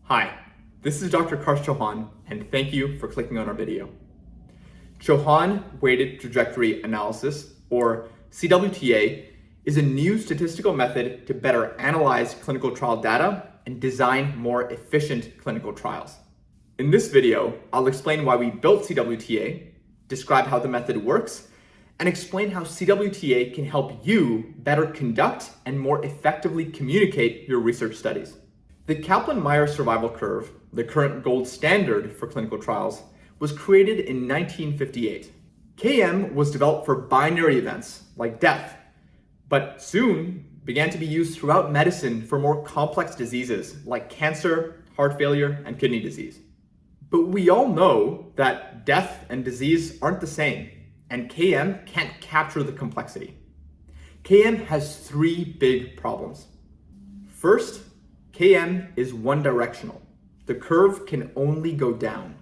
Hi, this is Dr. Chauhan, and thank you for clicking on our video. Chauhan Weighted Trajectory Analysis, or CWTA, is a new statistical method to better analyze clinical trial data and design more efficient clinical trials. In this video, I'll explain why we built CWTA, describe how the method works, and explain how CWTA can help you better conduct and more effectively communicate your research studies. The Kaplan-Meier survival curve, the current gold standard for clinical trials, was created in 1958. KM was developed for binary events like death, but soon began to be used throughout medicine for more complex diseases like cancer, heart failure, and kidney disease. But we all know that death and disease aren't the same, and KM can't capture the complexity. KM has three big problems. First, KM is one-directional. The curve can only go down.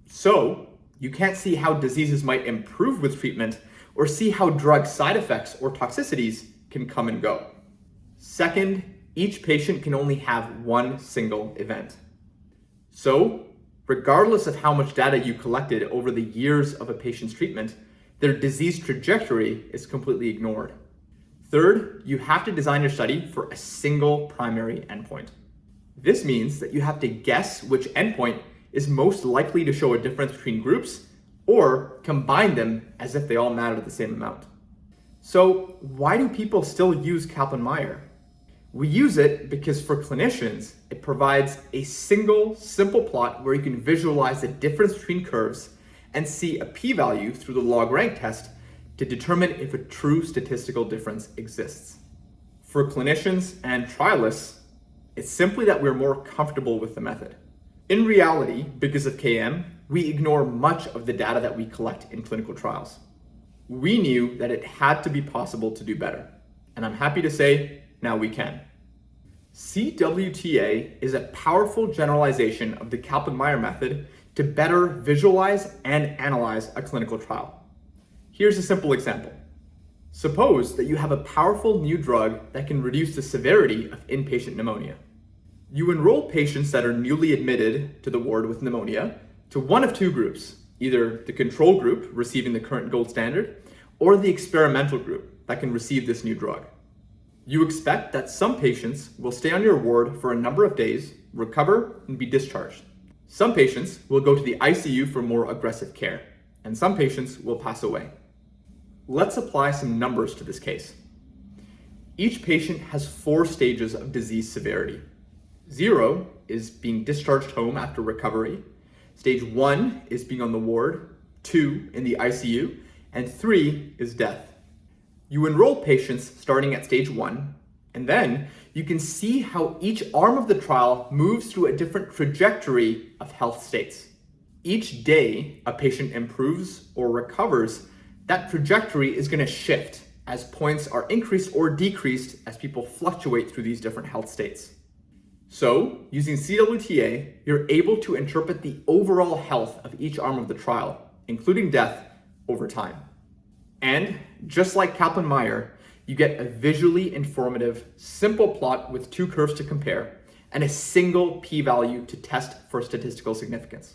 So, you can't see how diseases might improve with treatment or see how drug side effects or toxicities can come and go. Second, each patient can only have one single event. So, regardless of how much data you collected over the years of a patient's treatment, their disease trajectory is completely ignored. Third, you have to design your study for a single primary endpoint. This means that you have to guess which endpoint is most likely to show a difference between groups or combine them as if they all matter the same amount. So why do people still use Kaplan-Meier? We use it because for clinicians, it provides a single, simple plot where you can visualize the difference between curves and see a p-value through the log-rank test to determine if a true statistical difference exists. For clinicians and trialists, it's simply that we're more comfortable with the method. In reality, because of KM, we ignore much of the data that we collect in clinical trials. We knew that it had to be possible to do better, and I'm happy to say now we can. CWTA is a powerful generalization of the Kaplan-Meier method to better visualize and analyze a clinical trial. Here's a simple example. Suppose that you have a powerful new drug that can reduce the severity of inpatient pneumonia. You enroll patients that are newly admitted to the ward with pneumonia to one of two groups, either the control group receiving the current gold standard or the experimental group that can receive this new drug. You expect that some patients will stay on your ward for a number of days, recover, and be discharged. Some patients will go to the ICU for more aggressive care, and some patients will pass away. Let's apply some numbers to this case. Each patient has 4 stages of disease severity. 0 is being discharged home after recovery. Stage 1 is being on the ward, 2 in the ICU, and 3 is death. You enroll patients starting at stage 1, and then you can see how each arm of the trial moves through a different trajectory of health states. Each day a patient improves or recovers, that trajectory is going to shift as points are increased or decreased as people fluctuate through these different health states. So, using CWTA, you're able to interpret the overall health of each arm of the trial, including death, over time. And just like Kaplan-Meier, you get a visually informative, simple plot with 2 curves to compare and a single p-value to test for statistical significance.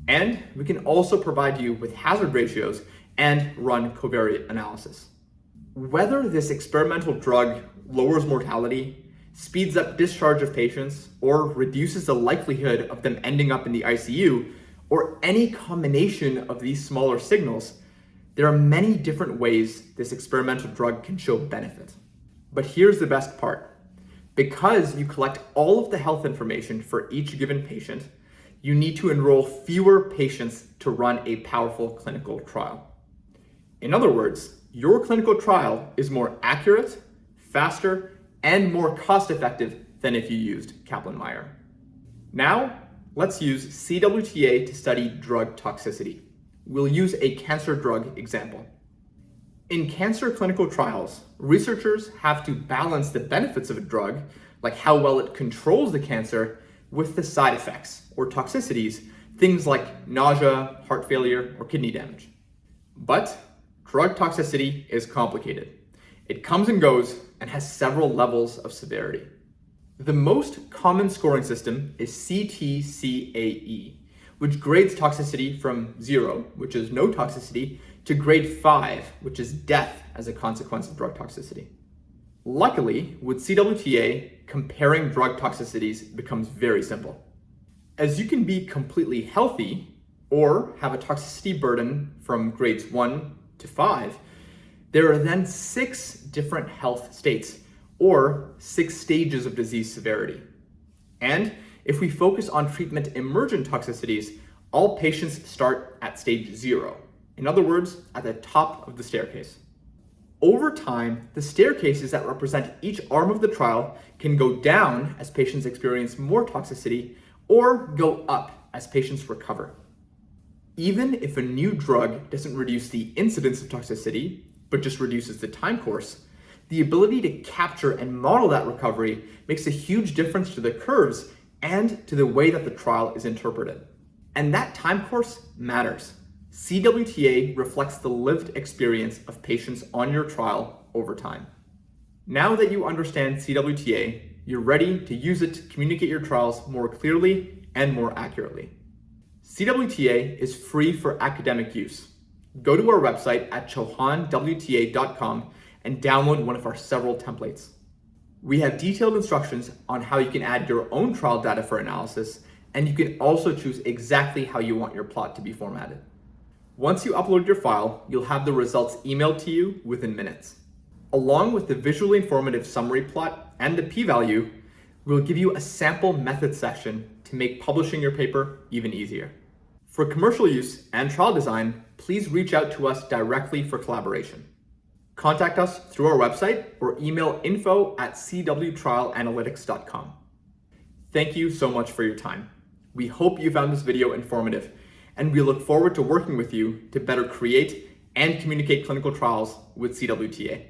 And we can also provide you with hazard ratios and run covariate analysis. Whether this experimental drug lowers mortality, speeds up discharge of patients, or reduces the likelihood of them ending up in the ICU, or any combination of these smaller signals, there are many different ways this experimental drug can show benefit. But here's the best part. Because you collect all of the health information for each given patient, you need to enroll fewer patients to run a powerful clinical trial. In other words, your clinical trial is more accurate, faster, and more cost-effective than if you used Kaplan-Meier. Now, let's use CWTA to study drug toxicity. We'll use a cancer drug example. In cancer clinical trials, researchers have to balance the benefits of a drug, like how well it controls the cancer, with the side effects or toxicities, things like nausea, heart failure, or kidney damage. But drug toxicity is complicated. It comes and goes and has several levels of severity. The most common scoring system is CTCAE, which grades toxicity from 0, which is no toxicity, to grade 5, which is death as a consequence of drug toxicity. Luckily, with CWTA, comparing drug toxicities becomes very simple. As you can be completely healthy or have a toxicity burden from grades 1 to 5, there are then 6 different health states, or 6 stages of disease severity. And if we focus on treatment emergent toxicities, all patients start at stage 0. In other words, at the top of the staircase. Over time, the staircases that represent each arm of the trial can go down as patients experience more toxicity, or go up as patients recover. Even if a new drug doesn't reduce the incidence of toxicity, but just reduces the time course, the ability to capture and model that recovery makes a huge difference to the curves and to the way that the trial is interpreted. And that time course matters. CWTA reflects the lived experience of patients on your trial over time. Now that you understand CWTA, you're ready to use it to communicate your trials more clearly and more accurately. CWTA is free for academic use. Go to our website at chauhanwta.com and download one of our several templates. We have detailed instructions on how you can add your own trial data for analysis, and you can also choose exactly how you want your plot to be formatted. Once you upload your file, you'll have the results emailed to you within minutes. Along with the visually informative summary plot and the p-value, we'll give you a sample method section to make publishing your paper even easier. For commercial use and trial design, please reach out to us directly for collaboration. Contact us through our website or email info@cwtrialanalytics.com. Thank you so much for your time. We hope you found this video informative, and we look forward to working with you to better create and communicate clinical trials with CWTA.